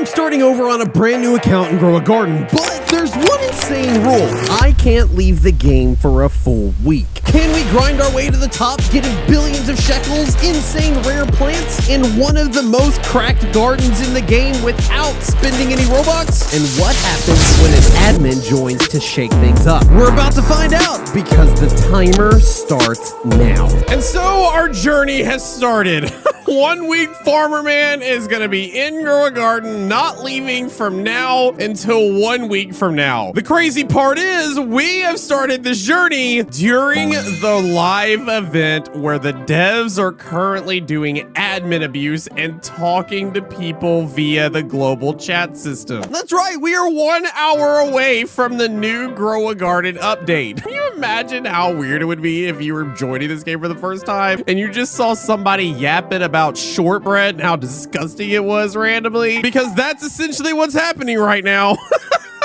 I'm starting over on a brand new account and grow a garden, but there's one insane rule. I can't leave the game for a full week. Can we grind our way to the top, getting billions of shekels, insane rare plants, and one of the most cracked gardens in the game without spending any Robux? And what happens when an admin joins to shake things up? We're about to find out, because the timer starts now. And so our journey has started. 1 week Farmer Man is gonna be in Grow a Garden, not leaving from now until 1 week from now. The crazy part is we have started this journey during the live event where the devs are currently doing admin abuse and talking to people via the global chat system. That's right, we are 1 hour away from the new Grow a Garden update. Can you imagine how weird it would be if you were joining this game for the first time and you just saw somebody yapping about shortbread and how disgusting it was randomly? Because that's essentially what's happening right now.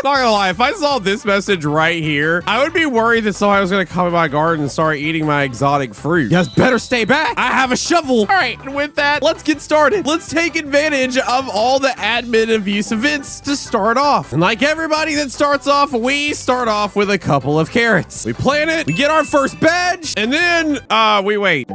Not gonna lie, if I saw this message right here, I would be worried that somebody was gonna come in my garden and start eating my exotic fruit. You guys better stay back. I have a shovel. All right, and with that, let's get started. Let's take advantage of all the admin abuse events to start off. And like everybody that starts off, we start off with a couple of carrots. We plant it, we get our first badge, and then we wait.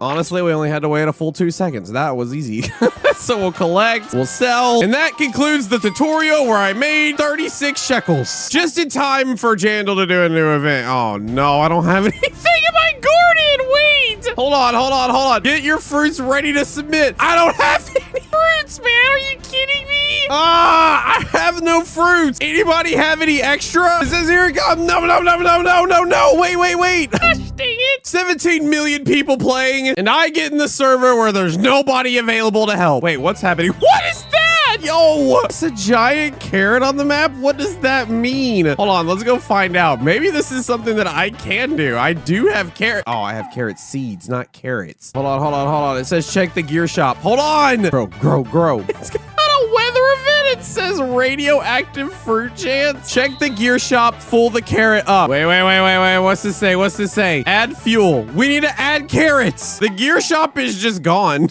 Honestly, we only had to wait a full 2 seconds. That was easy. So we'll collect, we'll sell, and that concludes the tutorial where I made 36 shekels. Just in time for Jandal to do a new event. Oh no, I don't have anything in my garden. Wait. Hold on. Get your fruits ready to submit. I don't have any fruits, man. Are you kidding me? I have no fruits. Anybody have any extra? It says here it comes. No. Wait. Gosh, dang it. 17 million people playing, and I get in the server where there's nobody available to help. Wait, what's happening? What is that? Yo, it's a giant carrot on the map. What does that mean? Hold on, let's go find out. Maybe this is something that I can do. I do have carrot. Oh, I have carrot seeds, not carrots. Hold on. It says check the gear shop. Hold on. Grow. It's got a weather event. It says radioactive fruit chance. Check the gear shop, full the carrot up. Wait. What's this say? Add fuel. We need to add carrots. The gear shop is just gone.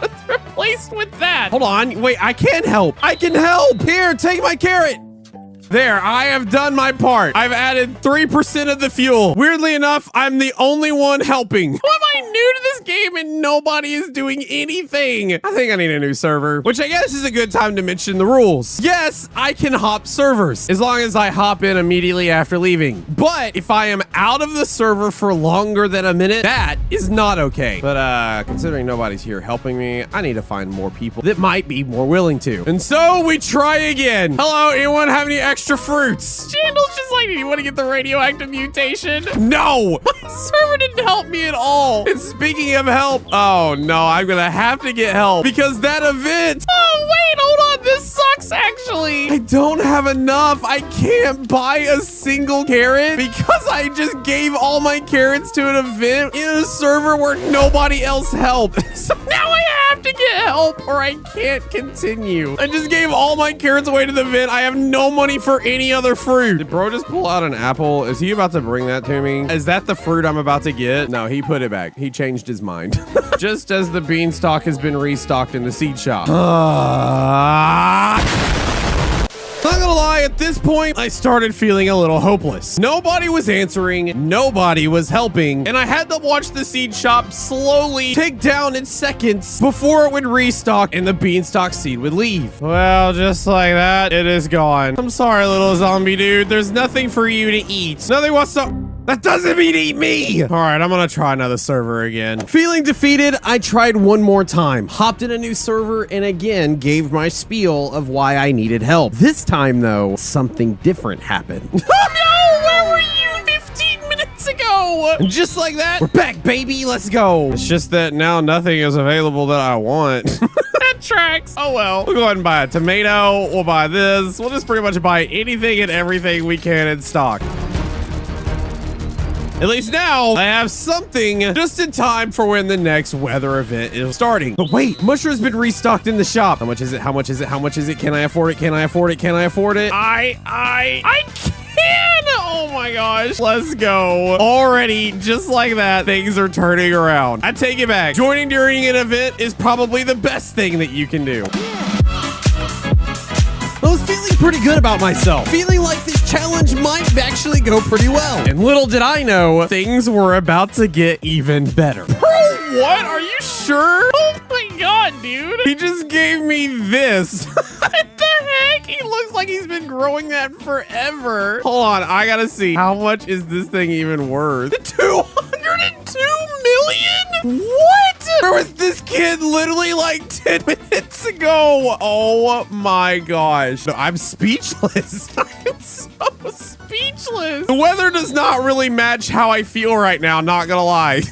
It's replaced with that. Hold on. Wait, I can help. I can help. Here, take my carrot. There, I have done my part. I've added 3% of the fuel. Weirdly enough, I'm the only one helping. Why am I new to this game and nobody is doing anything? I think I need a new server, which I guess is a good time to mention the rules. Yes, I can hop servers as long as I hop in immediately after leaving. But if I am out of the server for longer than a minute, that is not okay. But considering nobody's here helping me, I need to find more people that might be more willing to. And so we try again. Hello, anyone have any extra fruits? Jandal's just like, do you want to get the radioactive mutation? No! My server didn't help me at all. And speaking of help, oh no, I'm gonna have to get help because that event. Oh wait, hold on, this sucks actually. I don't have enough. I can't buy a single carrot because I just gave all my carrots to an event in a server where nobody else helped. So now I have to get help or I can't continue. I just gave all my carrots away to the event. I have no money for any other fruit. Did bro just pull out an apple? Is he about to bring that to me? Is that the fruit I'm about to get? No, he put it back. He changed his mind. Just as the beanstalk has been restocked in the seed shop. Not gonna lie, at this point, I started feeling a little hopeless. Nobody was answering, nobody was helping, and I had to watch the seed shop slowly tick down in seconds before it would restock and the beanstalk seed would leave. Well, just like that, it is gone. I'm sorry, little zombie dude. There's nothing for you to eat. Nothing wants to... That doesn't mean eat me! Alright, I'm gonna try another server again. Feeling defeated, I tried one more time. Hopped in a new server and again gave my spiel of why I needed help. This time though, something different happened. Oh no! Where were you 15 minutes ago? And just like that, we're back, baby! Let's go! It's just that now nothing is available that I want. That tracks. Oh well. We'll go ahead and buy a tomato. We'll buy this. We'll just pretty much buy anything and everything we can in stock. At least now, I have something just in time for when the next weather event is starting. But wait, mushroom's been restocked in the shop. How much is it? How much is it? How much is it? Can I afford it? Can I afford it? Can I afford it? I can! Oh my gosh. Let's go. Already, just like that, things are turning around. I take it back. Joining during an event is probably the best thing that you can do. pretty good about myself, feeling like this challenge might actually go pretty well. And little did I know, things were about to get even better. Bro, what? Are you sure? Oh my god, dude. He just gave me this. What the heck? He looks like he's been growing that forever. Hold on, I gotta see. How much is this thing even worth? 202 million? What? Where was this kid literally like 10 minutes ago? Oh my gosh. No, I'm speechless. I'm so speechless. The weather does not really match how I feel right now, not gonna lie.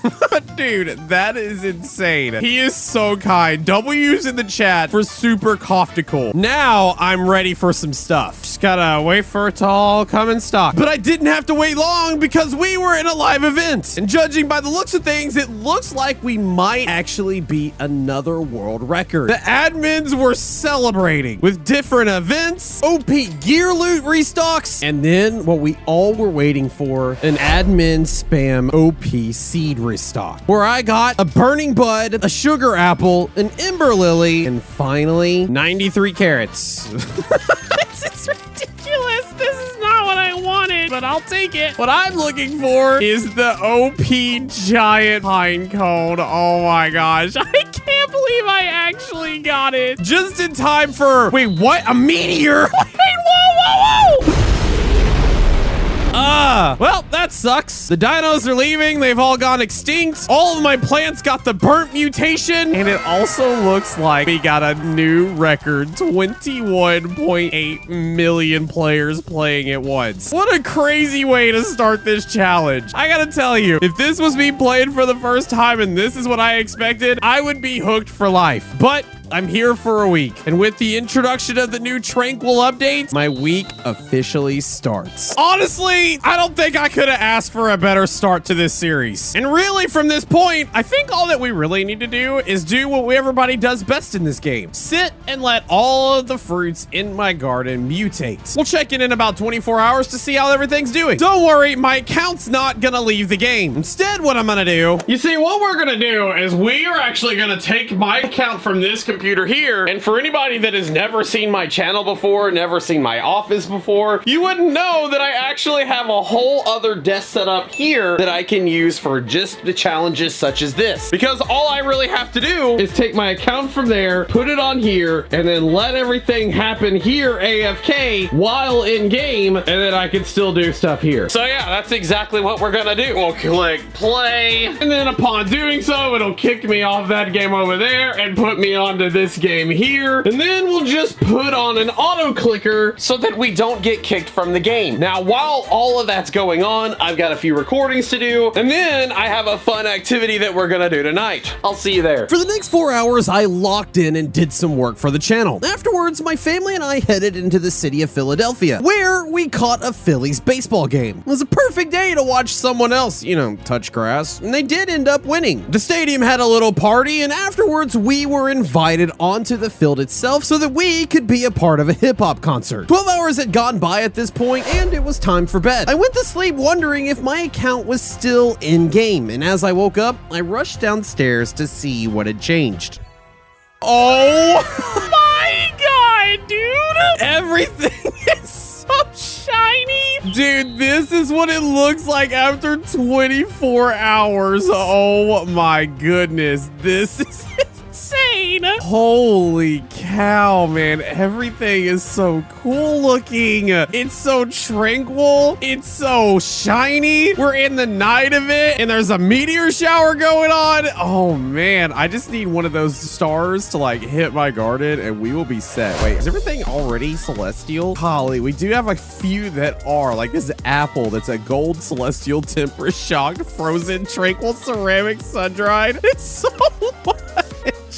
Dude, that is insane. He is so kind. W's in the chat for super coftical. Now I'm ready for some stuff. Just gotta wait for it to all come in stock. But I didn't have to wait long because we were in a live event. And judging by the looks of things, it looks like we might actually beat another world record. The admins were celebrating with different events, OP gear loot restocks, and then what we all were waiting for, an admin spam OP seed restock, where I got a burning bud, a sugar apple, an ember lily, and finally 93 carrots. This is ridiculous. This is not what I wanted, but I'll take it. What I'm looking for is the OP giant pine cone. Oh my gosh. I can't believe I actually got it. Just in time for, wait, what? A meteor? Wait, whoa, whoa, whoa. Well, that sucks. The dinos are leaving. They've all gone extinct. All of my plants got the burnt mutation. And it also looks like we got a new record. 21.8 million players playing at once. What a crazy way to start this challenge. I gotta tell you, if this was me playing for the first time and this is what I expected, I would be hooked for life. But I'm here for a week, and with the introduction of the new Tranquil updates, my week officially starts. Honestly, I don't think I could have asked for a better start to this series. And really, from this point, I think all that we really need to do is do what everybody does best in this game. Sit and let all of the fruits in my garden mutate. We'll check in about 24 hours to see how everything's doing. Don't worry, my account's not gonna leave the game. Instead, what I'm gonna do, you see, what we're gonna do is we are actually gonna take my account from this computer here, and for anybody that has never seen my channel before, never seen my office before, you wouldn't know that I actually have a whole other desk set up here that I can use for just the challenges such as this. Because all I really have to do is take my account from there, put it on here, and then let everything happen here AFK while in game, and then I can still do stuff here. So yeah, that's exactly what we're gonna do. We'll click play, and then upon doing so, it'll kick me off that game over there and put me onto this game here, and then we'll just put on an auto clicker so that we don't get kicked from the game. Now, while all of that's going on, I've got a few recordings to do, and then I have a fun activity that we're gonna do tonight. I'll see you there. For the next 4 hours, I locked in and did some work for the channel. Afterwards, my family and I headed into the city of Philadelphia, where we caught a Phillies baseball game. It was a perfect day to watch someone else, touch grass, and they did end up winning. The stadium had a little party, and afterwards, we were invited onto the field itself so that we could be a part of a hip-hop concert. 12 hours had gone by at this point, and it was time for bed. I went to sleep wondering if my account was still in-game, and as I woke up, I rushed downstairs to see what had changed. Oh my god, dude! Everything is so shiny! Dude, this is what it looks like after 24 hours. Oh my goodness, this is insane. Holy cow, man. Everything is so cool looking. It's so tranquil. It's so shiny. We're in the night of it, and there's a meteor shower going on. Oh, man. I just need one of those stars to, hit my garden, and we will be set. Wait, is everything already celestial? Holly, we do have a few that are. Like this apple that's a gold celestial temperate shock frozen tranquil ceramic sun-dried. It's so much.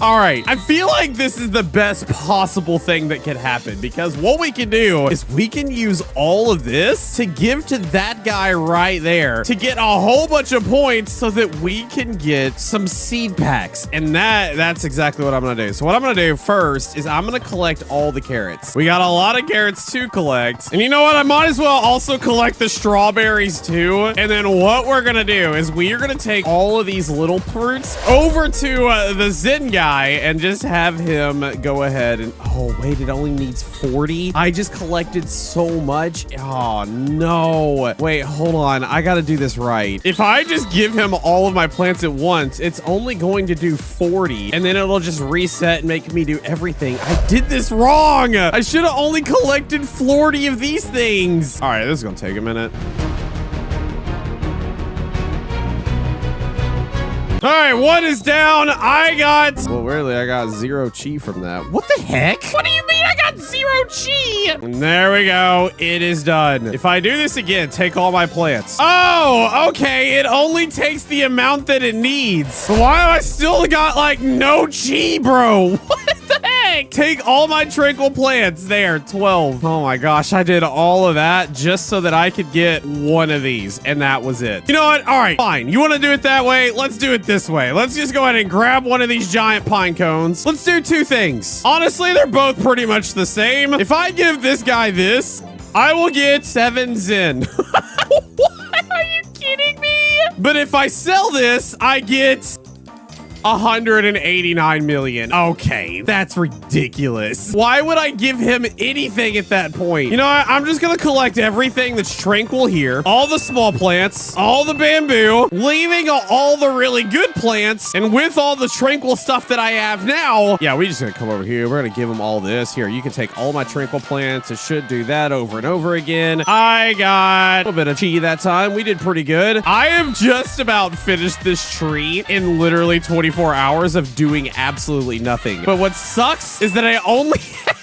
All right, I feel like this is the best possible thing that can happen, because what we can do is we can use all of this to give to that guy right there to get a whole bunch of points so that we can get some seed packs. And that's exactly what I'm gonna do. So what I'm gonna do first is I'm gonna collect all the carrots. We got a lot of carrots to collect. And you know what? I might as well also collect the strawberries too. And then what we're gonna do is we are gonna take all of these little fruits over to the Zen guy. guy and just have him go ahead and... Oh, wait, it only needs 40? I just collected so much. Oh, no. Wait, hold on. I gotta do this right. If I just give him all of my plants at once, it's only going to do 40, and then it'll just reset and make me do everything. I did this wrong. I should have only collected 40 of these things. All right, this is gonna take a minute. All right, one is down. I got... Well, really, I got 0 chi from that. What the heck? What do you mean I got 0 chi? And there we go. It is done. If I do this again, take all my plants. Oh, okay. It only takes the amount that it needs. Why have I still got, like, no chi, bro? What the heck? Take all my tranquil plants. There, 12. Oh, my gosh. I did all of that just so that I could get one of these, and that was it. You know what? All right, fine. You want to do it that way? Let's do it this way. Let's just go ahead and grab one of these giant pine cones. Let's do 2 things. Honestly, they're both pretty much the same. If I give this guy this, I will get 7 Zen. What? Are you kidding me? But if I sell this, I get 189 million. Okay, that's ridiculous. Why would I give him anything at that point? You know what? I'm just gonna collect everything that's tranquil here. All the small plants, all the bamboo, leaving all the really good plants, and with all the tranquil stuff that I have now, yeah, we just gonna come over here. We're gonna give him all this. Here, you can take all my tranquil plants. It should do that over and over again. I got a little bit of chi that time. We did pretty good. I have just about finished this tree in literally 24 hours of doing absolutely nothing. But what sucks is that I only have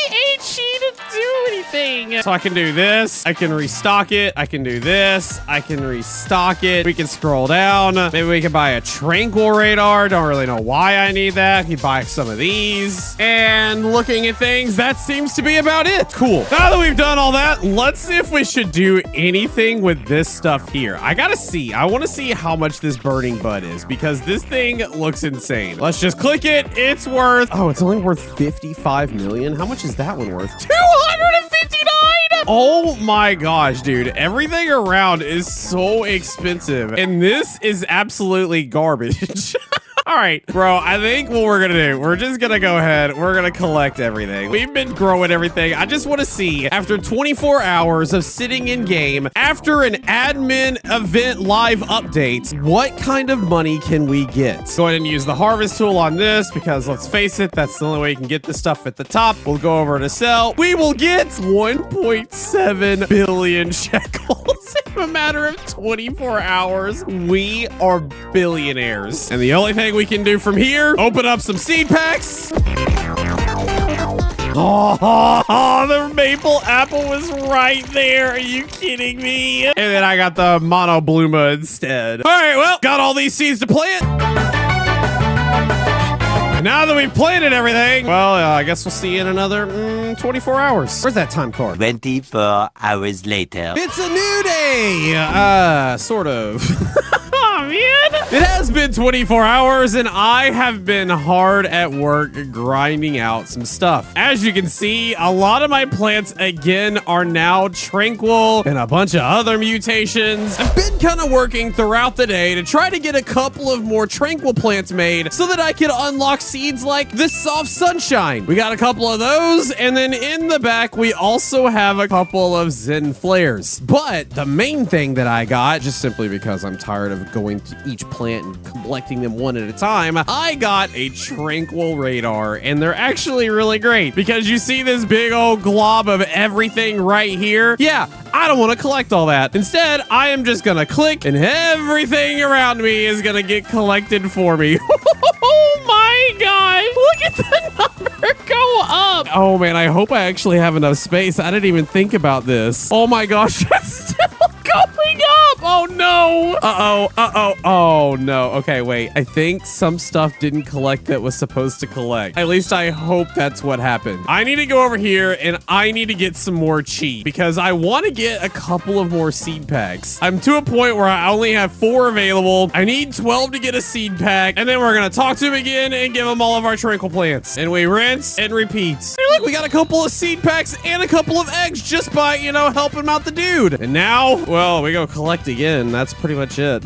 88 chi to do anything. So I can do this. I can restock it. I can do this. I can restock it. We can scroll down. Maybe we can buy a tranquil radar. Don't really know why I need that. You buy some of these. And looking at things, that seems to be about it. Cool. Now that we've done all that, let's see if we should do anything with this stuff here. I gotta see. I want to see how much this burning bud is because this thing looks insane. Let's just click it. It's worth... Oh, it's only worth 55 million. How much is that one worth? 259! Oh my gosh, dude. Everything around is so expensive. And this is absolutely garbage. All right, bro, I think what we're gonna do, we're just gonna go ahead, we're gonna collect everything. We've been growing everything. I just want to see, after 24 hours of sitting in game, after an admin event live update, what kind of money can we get? Go ahead and use the harvest tool on this because let's face it, that's the only way you can get the stuff at the top. We'll go over to sell. We will get 1.7 billion shekels in a matter of 24 hours. We are billionaires. And the only thing we can do from here, open up some seed packs. Oh, the maple apple was right there. Are you kidding me? And then I got the mono bluma instead. All right, well, got all these seeds to plant. Now that we've planted everything, well, I guess we'll see you in another 24 hours. Where's that time card? 24 hours later. It's a new day. Sort of. Oh, man. It has been 24 hours, and I have been hard at work grinding out some stuff. As you can see, a lot of my plants, again, are now tranquil and a bunch of other mutations. I've been kind of working throughout the day to try to get a couple of more tranquil plants made so that I can unlock seeds like this soft sunshine. We got a couple of those, and then in the back, we also have a couple of Zen flares. But the main thing that I got, just simply because I'm tired of going to each plant and collecting them one at a time, I got a tranquil radar, and they're actually really great because you see this big old glob of everything right here. Yeah, I don't want to collect all that. Instead, I am just gonna click and everything around me is gonna get collected for me. Oh my god, look at the number go up. Oh man, I hope I actually have enough space. I didn't even think about this. Oh my gosh, it's still going up. Oh no. Oh no. Okay, wait. I think some stuff didn't collect that was supposed to collect. At least I hope that's what happened. I need to go over here and I need to get some more chi because I want to get a couple of more seed packs. I'm to a point where I only have 4 available. I need 12 to get a seed pack, and then we're gonna talk to him again and give him all of our tranquil plants. And we rinse and repeat. Hey, look, we got a couple of seed packs and a couple of eggs just by, you know, helping out the dude. And now, well, we go collect again. That's pretty much it.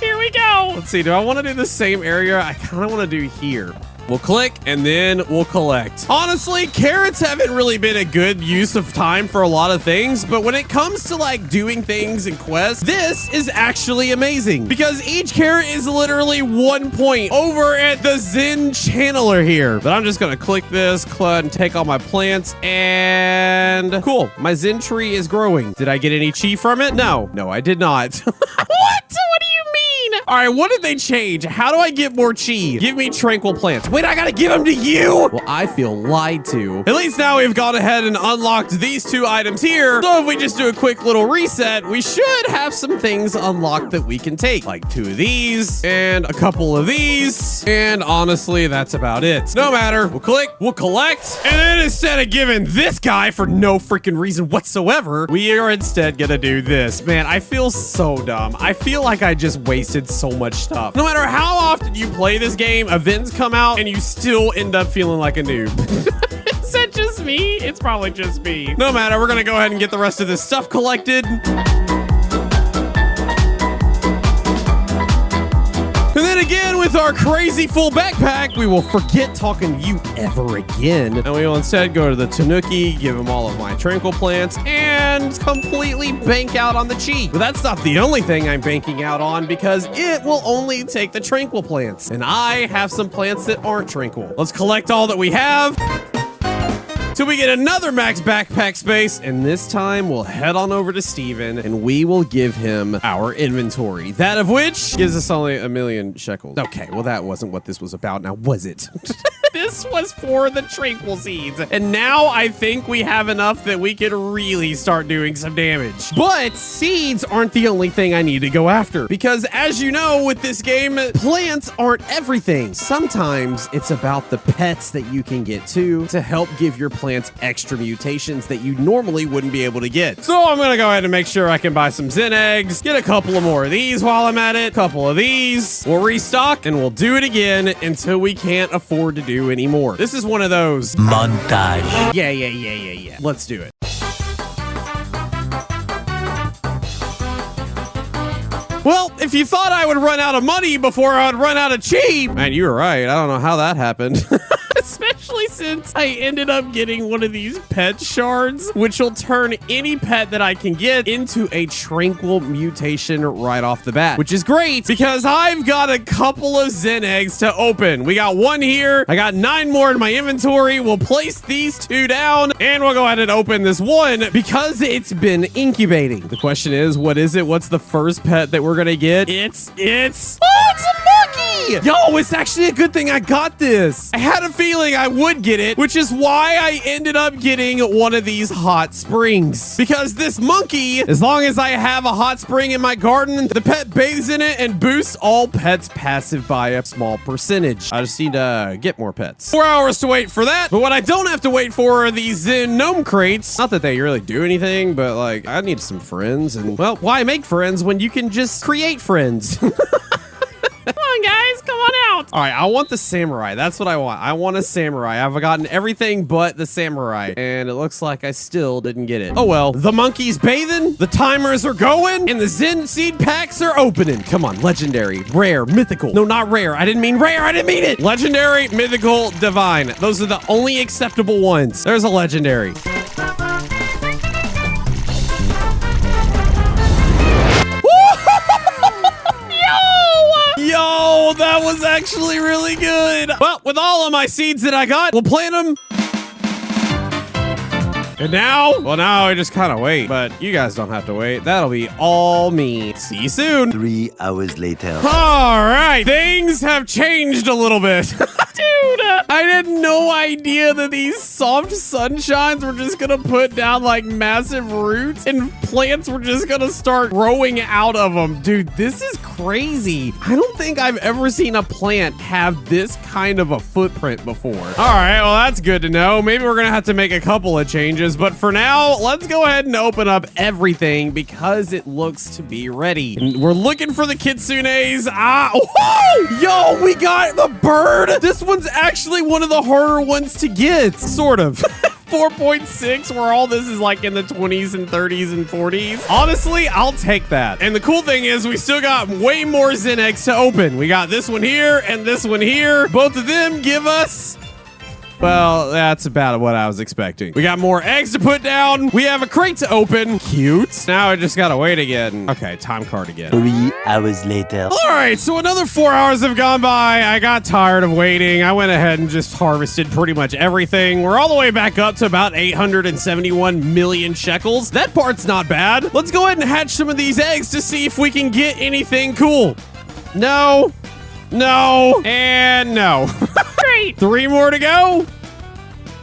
Here we go. Let's see. Do I want to do the same area? I kind of want to do here. We'll click and then we'll collect. Honestly, carrots haven't really been a good use of time for a lot of things, but when it comes to like doing things and quests, this is actually amazing because each carrot is literally 1 point over at the Zen channeler here. But I'm just gonna click this, and take all my plants, and cool. My Zen tree is growing. Did I get any chi from it? No, I did not. What? What do you mean? All right, what did they change? How do I get more chi? Give me tranquil plants. Wait, I gotta give them to you? Well, I feel lied to. At least now we've gone ahead and unlocked these 2 items here. So if we just do a quick little reset, we should have some things unlocked that we can take. Like 2 of these and a couple of these. And honestly, that's about it. No matter. We'll click, we'll collect. And then instead of giving this guy for no freaking reason whatsoever, we are instead gonna do this. Man, I feel so dumb. I feel like I just wasted so much stuff. No matter how often you play this game, events come out and you still end up feeling like a noob. Is that just me? It's probably just me. No matter, we're gonna go ahead and get the rest of this stuff collected. And then again, with our crazy full backpack, we will forget talking to you ever again. And we will instead go to the Tanuki, give him all of my tranquil plants, and completely bank out on the chi. But that's not the only thing I'm banking out on because it will only take the tranquil plants. And I have some plants that aren't tranquil. Let's collect all that we have. Till we get another max backpack space, and this time we'll head on over to Steven and we will give him our inventory. That of which gives us only 1,000,000 shekels. Okay, well that wasn't what this was about now, was it? This was for the tranquil seeds. And now I think we have enough that we could really start doing some damage. But seeds aren't the only thing I need to go after. Because as you know, with this game, plants aren't everything. Sometimes it's about the pets that you can get to help give your plants extra mutations that you normally wouldn't be able to get. So I'm gonna go ahead and make sure I can buy some Zen eggs, get a couple of more of these while I'm at it, a couple of these. We'll restock and we'll do it again until we can't afford to do anymore. This is one of those montage. Yeah. Let's do it. Well, if you thought I would run out of money before I would run out of chi, man, you were right. I don't know how that happened. Especially since I ended up getting one of these pet shards, which will turn any pet that I can get into a tranquil mutation right off the bat, which is great because I've got a couple of Zen eggs to open. We got 1 here. I got 9 more in my inventory. We'll place these 2 down and we'll go ahead and open this one because it's been incubating. The question is, what is it? What's the first pet that we're gonna get? It's a monkey! Yo, it's actually a good thing I got this. I had a feeling I would get it, which is why I ended up getting one of these hot springs. Because this monkey, as long as I have a hot spring in my garden, the pet bathes in it and boosts all pets passive by a small percentage. I just need to get more pets. 4 hours to wait for that, but what I don't have to wait for are these Zen gnome crates. Not that they really do anything, but like, I need some friends, and well, why make friends when you can just create friends? Come on, guys, come on out. All right, I want the samurai. That's what I want. I want a samurai. I've gotten everything but the samurai, and it looks like I still didn't get it. Oh, well. The monkey's bathing, the timers are going, and the Zen seed packs are opening. Come on, legendary, rare, mythical. No, not rare. I didn't mean rare. I didn't mean it. Legendary, mythical, divine. Those are the only acceptable ones. There's a legendary. Yo, that was actually really good. Well, with all of my seeds that I got, we'll plant them. And now, well, now I just kind of wait, but you guys don't have to wait. That'll be all me. See you soon. 3 hours later. All right, things have changed a little bit. Dude, I had no idea that these soft sunshines were just gonna put down like massive roots and plants were just gonna start growing out of them. Dude, this is crazy. I don't think I've ever seen a plant have this kind of a footprint before. All right, well, that's good to know. Maybe we're gonna have to make a couple of changes, but for now, let's go ahead and open up everything because it looks to be ready. And we're looking for the kitsunes. Whoa! Yo, we got the bird. This one's actually one of the harder ones to get, sort of. 4.6, where all this is like in the 20s and 30s and 40s. Honestly, I'll take that. And the cool thing is we still got way more Zen eggs to open. We got this one here and this one here. Both of them give us... Well, that's about what I was expecting. We got more eggs to put down. We have a crate to open. Cute. Now I just gotta wait again. Okay, time card again. 3 hours later. All right, so another 4 hours have gone by. I got tired of waiting. I went ahead and just harvested pretty much everything. We're all the way back up to about 871 million shekels. That part's not bad. Let's go ahead and hatch some of these eggs to see if we can get anything cool. No. No. And no. Great. 3 more to go.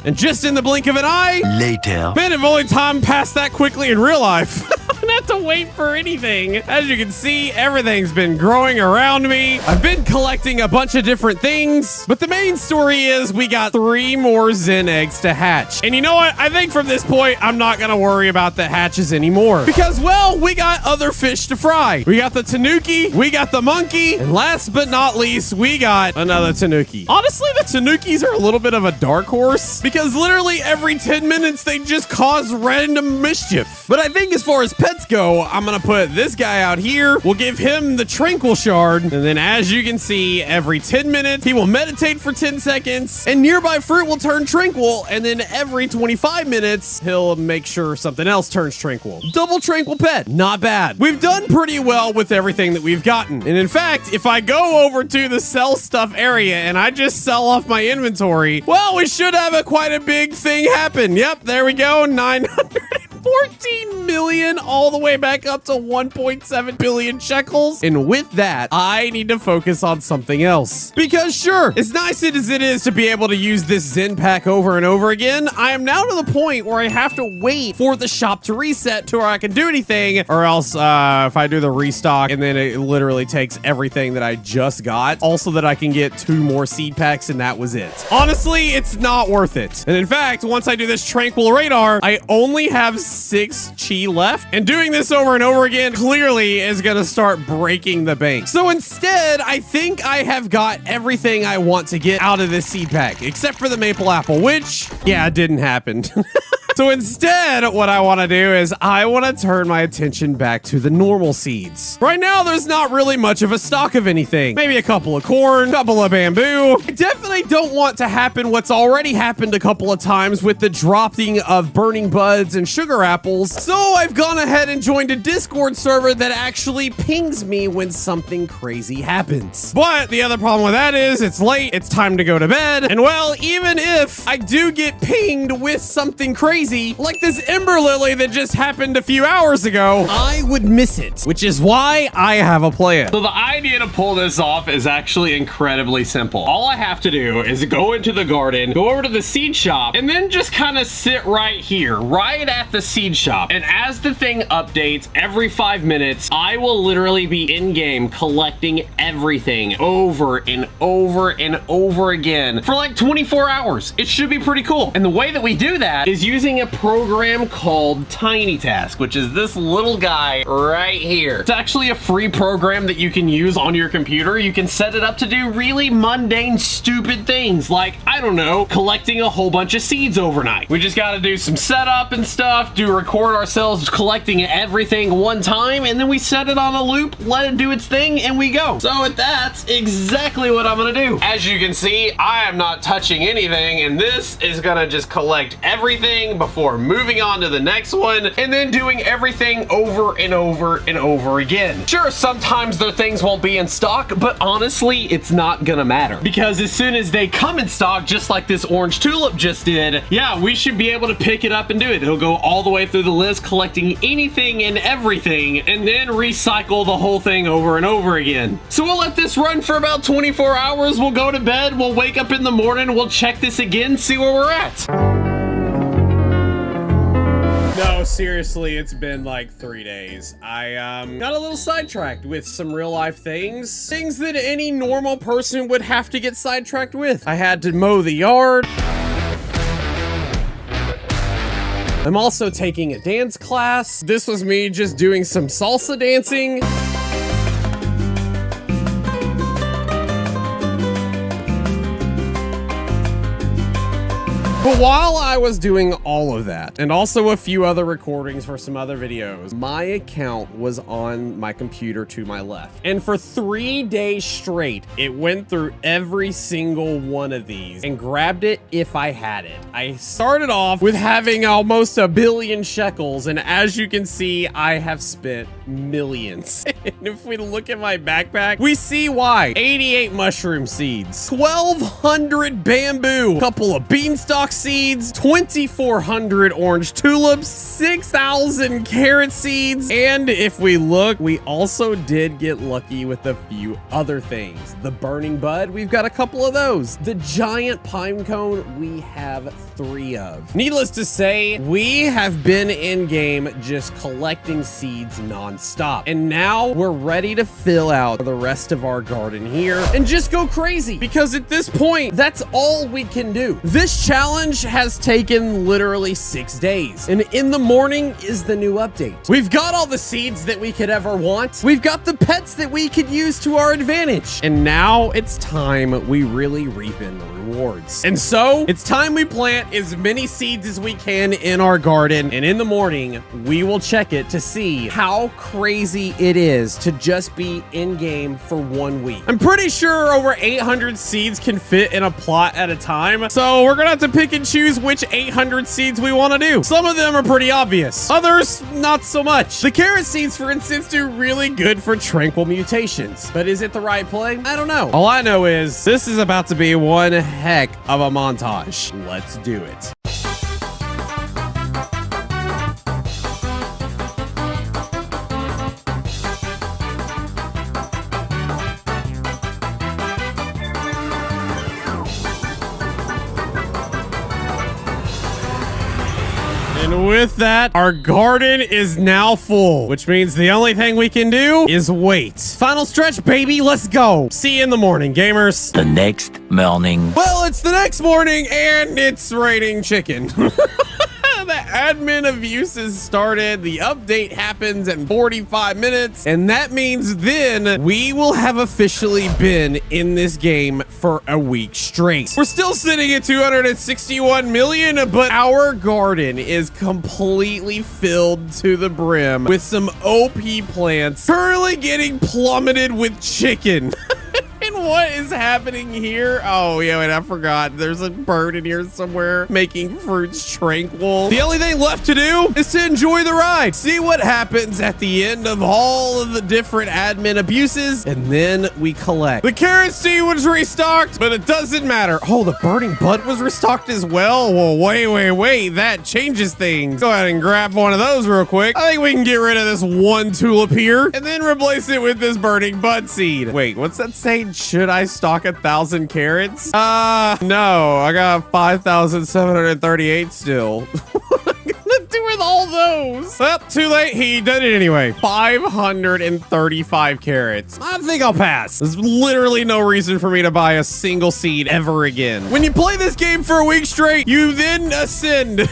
And just in the blink of an eye. Later. Man, if only time passed that quickly in real life. I don't have to wait for anything. As you can see, everything's been growing around me. I've been collecting a bunch of different things, but the main story is we got 3 more Zen eggs to hatch. And you know what? I think from this point, I'm not gonna worry about the hatches anymore because, well, we got other fish to fry. We got the tanuki, we got the monkey, and last but not least, we got another tanuki. Honestly, the tanukis are a little bit of a dark horse because literally every 10 minutes, they just cause random mischief. But I think as far as pets go, I'm gonna put this guy out here. We'll give him the tranquil shard. And then as you can see, every 10 minutes, he will meditate for 10 seconds and nearby fruit will turn tranquil. And then every 25 minutes, he'll make sure something else turns tranquil. Double tranquil pet. Not bad. We've done pretty well with everything that we've gotten. And in fact, if I go over to the sell stuff area and I just sell off my inventory, well, we should have quite a big thing happen. Yep, there we go. 914 million all the way back up to 1.7 billion shekels. And with that, I need to focus on something else. Because sure, as nice as it is to be able to use this Zen pack over and over again, I am now to the point where I have to wait for the shop to reset to where I can do anything, or else if I do the restock and then it literally takes everything that I just got, also that I can get 2 more seed packs and that was it. Honestly, it's not worth it. And in fact, once I do this tranquil radar, I only have 6 chi left, and doing this over and over again clearly is gonna start breaking the bank. So instead, I think I have got everything I want to get out of this seed pack, except for the maple apple, which, yeah, it didn't happen. So instead, what I want to do is I want to turn my attention back to the normal seeds. Right now, there's not really much of a stock of anything. Maybe a couple of corn, couple of bamboo. I definitely don't want to happen what's already happened a couple of times with the dropping of burning buds and sugar apples. So I've gone ahead and joined a Discord server that actually pings me when something crazy happens. But the other problem with that is it's late, it's time to go to bed. And well, even if I do get pinged with something crazy, like this Ember Lily that just happened a few hours ago, I would miss it, which is why I have a plan. So the idea to pull this off is actually incredibly simple. All I have to do is go into the garden, go over to the seed shop, and then just kind of sit right here, right at the seed shop. And as the thing updates every 5 minutes, I will literally be in-game collecting everything over and over and over again for like 24 hours. It should be pretty cool. And the way that we do that is using a program called TinyTask, which is this little guy right here. It's actually a free program that you can use on your computer. You can set it up to do really mundane, stupid things like, I don't know, collecting a whole bunch of seeds overnight. We just got to do some setup and stuff, record ourselves collecting everything one time, and then we set it on a loop, let it do its thing, and we go. So that's exactly what I'm gonna do. As you can see, I am not touching anything, and this is gonna just collect everything before moving on to the next one, and then doing everything over and over and over again. Sure, sometimes their things won't be in stock, but honestly, it's not gonna matter. Because as soon as they come in stock, just like this orange tulip just did, yeah, we should be able to pick it up and do it. It'll go all the way through the list, collecting anything and everything, and then recycle the whole thing over and over again. So we'll let this run for about 24 hours. We'll go to bed, we'll wake up in the morning, we'll check this again, see where we're at. No, seriously, it's been like 3 days. I got a little sidetracked with some real life things. Things that any normal person would have to get sidetracked with. I had to mow the yard. I'm also taking a dance class. This was me just doing some salsa dancing. But while I was doing all of that, and also a few other recordings for some other videos, my account was on my computer to my left. And for 3 days straight, it went through every single one of these and grabbed it if I had it. I started off with having almost 1 billion shekels, and as you can see, I have spent millions. And if we look at my backpack, we see why. 88 mushroom seeds, 1,200 bamboo, a couple of beanstalk seeds, 2,400 orange tulips, 6,000 carrot seeds, and if we look, we also did get lucky with a few other things. The burning bud, we've got a couple of those. The giant pine cone, we have 3 of. Needless to say, we have been in game just collecting seeds non-stop. And now we're ready to fill out the rest of our garden here and just go crazy, because at this point, that's all we can do. This challenge has taken literally 6 days, and in the morning is the new update. We've got all the seeds that we could ever want. We've got the pets that we could use to our advantage. And now it's time we really reap in the rewards. And so it's time we plant as many seeds as we can in our garden, and in the morning we will check it to see how crazy it is to just be in game for 1 week. I'm pretty sure over 800 seeds can fit in a plot at a time, so we're gonna have to pick and choose which 800 seeds we want to do. Some of them are pretty obvious, others not so much. The carrot seeds, for instance, do really good for tranquil mutations, but is it the right play? I don't know. All I know is this is about to be one heck of a montage. Let's do it. And with that, our garden is now full, which means the only thing we can do is wait. Final stretch, baby, let's go. See you in the morning, gamers. The next morning. Well, it's the next morning and it's raining chicken. The admin abuses started. The update happens in 45 minutes, and that means then we will have officially been in this game for a week straight. We're still sitting at 261 million, but our garden is completely filled to the brim with some OP plants currently getting plummeted with chicken. And what is happening here? Oh, yeah, wait, I forgot. There's a bird in here somewhere making fruits tranquil. The only thing left to do is to enjoy the ride. See what happens at the end of all of the different admin abuses, and then we collect. The carrot seed was restocked, but it doesn't matter. Oh, the burning bud was restocked as well? Well, wait. That changes things. Go ahead and grab one of those real quick. I think we can get rid of this one tulip here and then replace it with this burning bud seed. Wait, what's that saying? Should I stock 1,000 carrots? No, I got 5,738 still. What am I gonna do with all those? Well, too late. He did it anyway. 535 carrots. I think I'll pass. There's literally no reason for me to buy a single seed ever again. When you play this game for a week straight, you then ascend.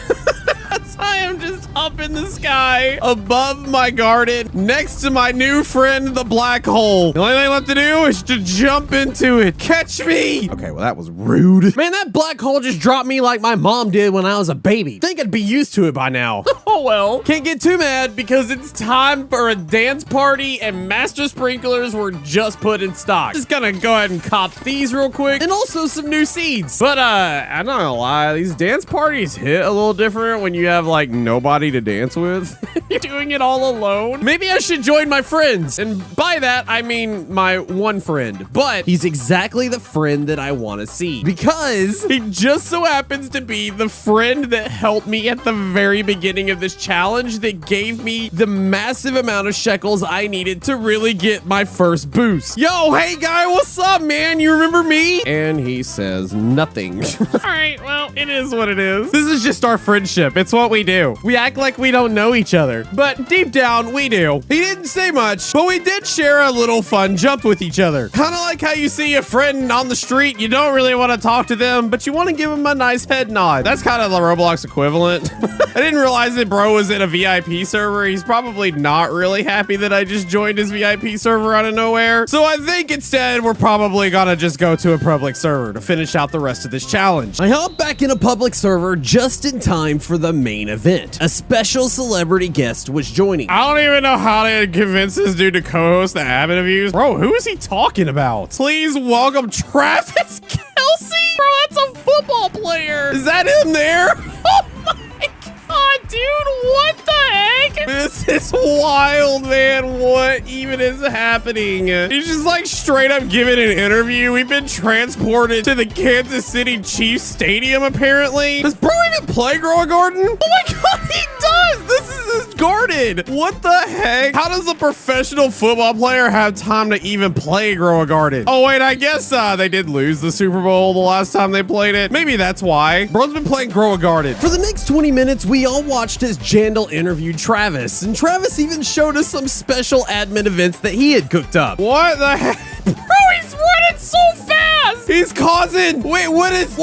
I am just up in the sky above my garden next to my new friend, the black hole. The only thing left to do is to jump into it. Catch me. Okay, well, that was rude. Man, that black hole just dropped me like my mom did when I was a baby. Think I'd be used to it by now. Oh, well. Can't get too mad because it's time for a dance party and master sprinklers were just put in stock. Just gonna go ahead and cop these real quick and also some new seeds. But I'm not gonna lie, these dance parties hit a little different when you have like nobody to dance with. You're doing it all alone. Maybe I should join my friends. And by that, I mean my one friend. But he's exactly the friend that I want to see because he just so happens to be the friend that helped me at the very beginning of this challenge that gave me the massive amount of shekels I needed to really get my first boost. Yo, hey guy, what's up, man? You remember me? And he says nothing. All right, well, it is what it is. This is just our friendship. It's what we do. We act like we don't know each other. other. But deep down, we do. He didn't say much, but we did share a little fun jump with each other. Kind of like how you see a friend on the street, you don't really want to talk to them, but you want to give them a nice head nod. That's kind of the Roblox equivalent. I didn't realize that bro was in a VIP server. He's probably not really happy that I just joined his VIP server out of nowhere. So I think instead we're probably gonna just go to a public server to finish out the rest of this challenge. I hopped back in a public server just in time for the main event. A special celebrity guest was joining. I don't even know how to convince this dude to co-host the ab interviews. Bro, who is he talking about? Please welcome Travis Kelce. Bro, that's a football player. Is that him there? Oh my God, dude, what the heck? This is wild, man. What even is happening? He's just like straight up giving an interview. We've been transported to the Kansas City Chiefs Stadium, apparently. Does bro even play Grow a Garden? Oh my God, he does. This is his garden. What the heck? How does a professional football player have time to even play Grow a Garden? Oh, wait, I guess they did lose the Super Bowl the last time they played it. Maybe that's why. Bro's been playing Grow a Garden. For the next 20 minutes, we all watched as Jandal interviewed Travis, and Travis even showed us some special admin events that he had cooked up. What the heck? Bro, he's running so fast. He's causing, wait, what is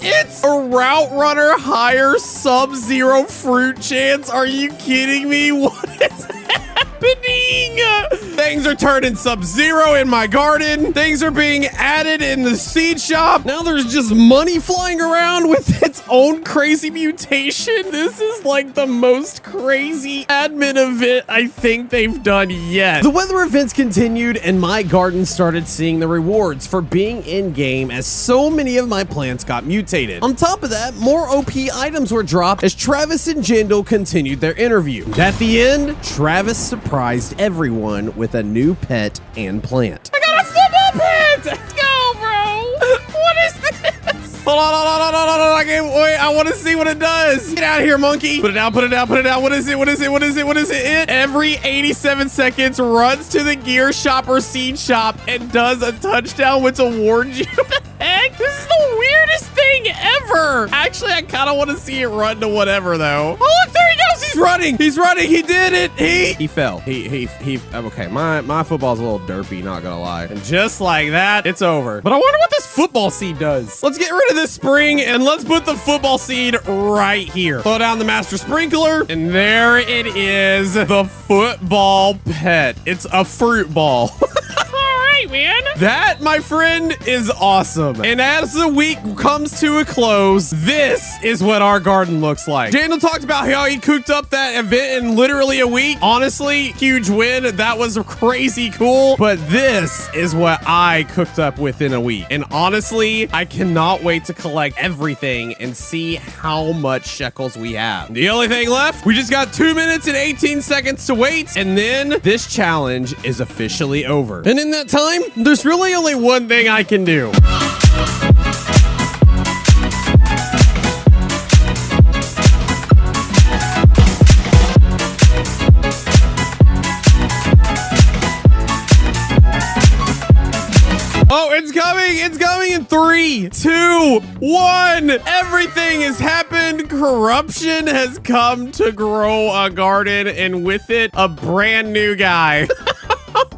it's a route runner higher sub-zero fruit chance. Are you kidding me? What is happening? Things are turning sub-zero in my garden. Things are being added in the seed shop. Now there's just money flying around with its own crazy mutation. This is like the most crazy admin event I think they've done yet. The weather events continued, and my garden started seeing the rewards for being in-game as so many of my plants got mutated. On top of that, more OP items were dropped as Travis and Jandal continued their interview. At the end, Travis surprised everyone with a new pet and plant. I got a football pet! Let's go, bro! What is this? Hold on. I can't wait. I want to see what it does. Get out of here, monkey. Put it down. What is it? It every 87 seconds runs to the gear shop or seed shop and does a touchdown, which awards you. What the heck? This is the weirdest thing ever. Actually, I kind of want to see it run to whatever, though. Oh, look, there he goes. He's running. He did it. He fell. He okay, my football's a little derpy, not gonna lie. And just like that, it's over. But I wonder what this football seed does. Let's get rid of this spring and let's put the football seed right here. Throw down the master sprinkler, and there it is, the football pet. It's a fruit ball. Man. That, my friend, is awesome. And as the week comes to a close, this is what our garden looks like. Jandal talked about how he cooked up that event in literally a week. Honestly, huge win. That was crazy cool. But this is what I cooked up within a week. And honestly, I cannot wait to collect everything and see how much shekels we have. The only thing left, we just got 2 minutes and 18 seconds to wait. And then this challenge is officially over. And in that time, there's really only one thing I can do. Oh, it's coming in 3, 2, 1. Everything has happened. Corruption has come to Grow a Garden, and with it, a brand new guy.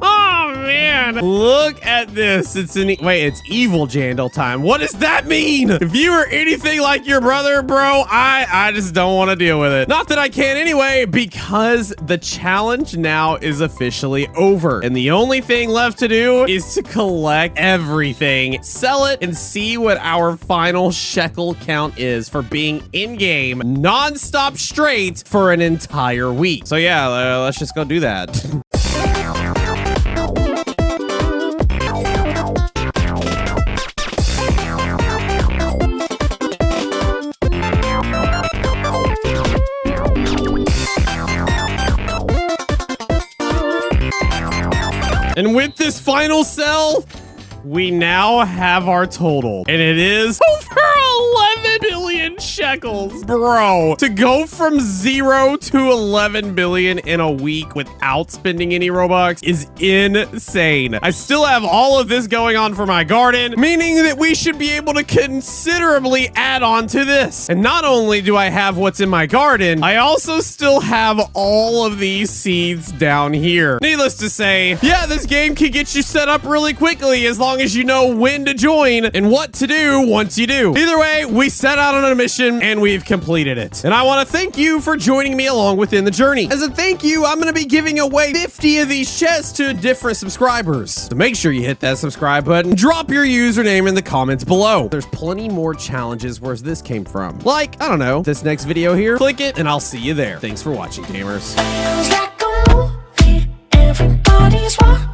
Oh, man. Look at this. It's evil Jandal time. What does that mean? If you are anything like your brother, bro, I just don't want to deal with it. Not that I can anyway, because the challenge now is officially over. And the only thing left to do is to collect everything, sell it, and see what our final shekel count is for being in-game non-stop straight for an entire week. So yeah, let's just go do that. And with this final sell, we now have our total, and it is over 11 billion billion shekels. Bro, to go from 0 to 11 billion in a week without spending any Robux is insane. I still have all of this going on for my garden, meaning that we should be able to considerably add on to this. And not only do I have what's in my garden, I also still have all of these seeds down here. Needless to say, yeah, this game can get you set up really quickly as long as you know when to join and what to do once you do. Either way, we set out on a mission and we've completed it. And I want to thank you for joining me along within the journey. As a thank you, I'm going to be giving away 50 of these chests to different subscribers. So make sure you hit that subscribe button, drop your username in the comments below. There's plenty more challenges where this came from. Like, I don't know, this next video here, click it and I'll see you there. Thanks for watching, gamers. Feels like a movie. Everybody's watching.